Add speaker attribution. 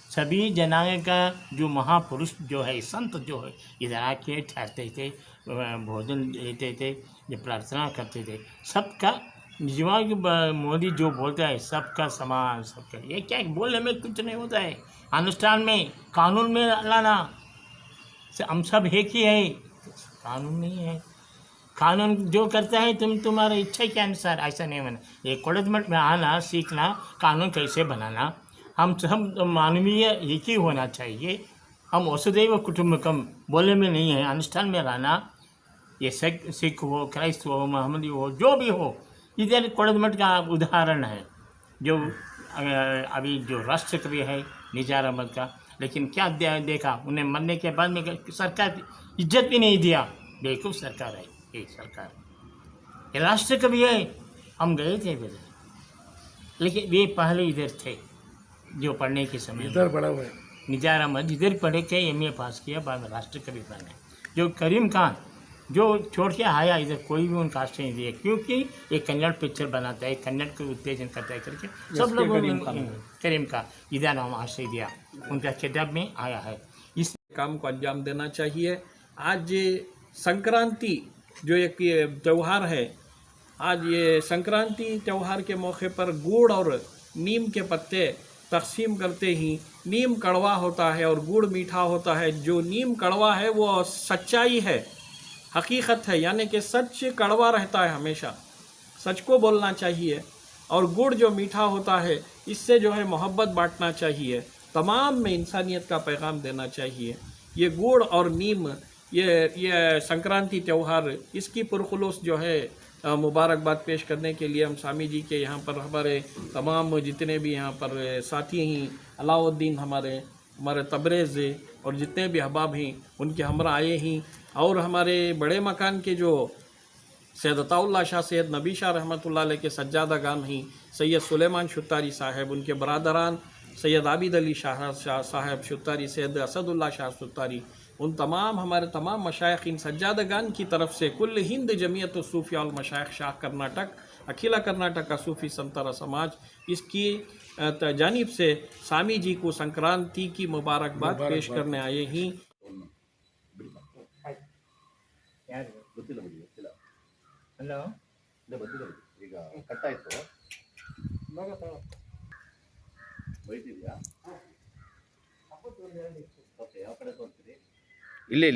Speaker 1: सभी जनांग का जो महापुरुष जो है, संत जो है, इधर आके ठहरते थे, भोजन देते थे, जो प्रार्थना करते थे। सबका निजवाग मोदी जो बोलता है सबका समान, सबका, ये क्या है, बोलने में कुछ नहीं होता है, अनुष्ठान में कानून में लाना, हम सब एक ही है, कानून नहीं है। कानून जो करता है तुम्हारी इच्छा के अनुसार, ऐसा नहीं बना। ये कॉलेज में आना सीखना कानून कैसे बनाना, हम सब मानवीय एक ही होना चाहिए। हम वसुदैव कुटुंबकम बोलने में नहीं है, अनुष्ठान में रहना। ये सिख हो, क्राइस्त हो, मोहम्मदी हो, जो भी हो, इधर कॉलेज मठ का उदाहरण है। जो अभी जो राष्ट्रकवि है निज़ार अहमद का, लेकिन क्या देखा उन्हें मरने के बाद में सरकार इज्जत भी नहीं दिया। बेवकूफ़ सरकार है ये सरकार, ये राष्ट्रकवि है। हम गए थे इधर, लेकिन वे पहले इधर थे जो पढ़ने के समय
Speaker 2: इधर पढ़ा हुआ है।
Speaker 1: निज़ार अहमद इधर पढ़े थे, एमए पास किया, बाद में राष्ट्रकवि बने। जो करीम खान जो छोड़ के आया इधर, कोई भी उनका आश्रय नहीं दिया, क्योंकि एक कन्नड़ पिक्चर बनाता है, कन्नड़ को उत्तेजन करता है करके सब लोग करीम का इधर नाम आश्रय दिया, उनका किताब में आया है। इस
Speaker 3: काम को अंजाम देना चाहिए। आज संक्रांति जो एक त्यौहार है, आज ये संक्रांति त्यौहार के मौके पर गुड़ और नीम के पत्ते तकसीम करते ही, नीम कड़वा होता है और गुड़ मीठा होता है। जो नीम कड़वा है वो सच्चाई है, हकीकत है, यानी कि सच कड़वा रहता है, हमेशा सच को बोलना चाहिए। और गुड़ जो मीठा होता है, इससे जो है मोहब्बत बांटना चाहिए, तमाम में इंसानियत का पैगाम देना चाहिए। ये गुड़ और नीम, ये संक्रांति त्यौहार, इसकी पुरखुलूस जो है मुबारकबाद पेश करने के लिए हम स्वामी जी के यहाँ पर, हमारे तमाम जितने भी यहाँ पर साथी हैं, अलाउद्दीन हमारे तबरेज़ और जितने भी अहबाब हैं, उनके हमरा आए हैं। और हमारे बड़े मकान के जो सैयद अताउल्लाह शाह, सैयद नबी शाह रहमतुल्लाह अलैह के सज्जादा गान हैं, सैयद सुलेमान शुत्तारी साहब, उनके बरादरान सैयद आबिद अली शाह साहब शुत्तारी, सैयद असदुल्लाह शाह शुत्तारी, उन तमाम हमारे तमाम मशाइख इन सज्जादगान की तरफ से कुल हिंद जमीयत सूफिया और मशाइख शाह कर्नाटक, अखिला कर्नाटक का सूफ़ी संतरा समाज, इसकी जानिब से स्वामी जी को संक्रांति की मुबारकबाद पेश करने आए हैं।
Speaker 1: ಹಲೋ
Speaker 4: ಈಗ ಕಟ್ಟಾಯ್ತು, ಬೈತಿದ್ಯಾ? ಓಕೆ, ಯಾವ ಕಡೆ ತೋರಿಸ್ತೀರಿ?
Speaker 5: ಇಲ್ಲೇ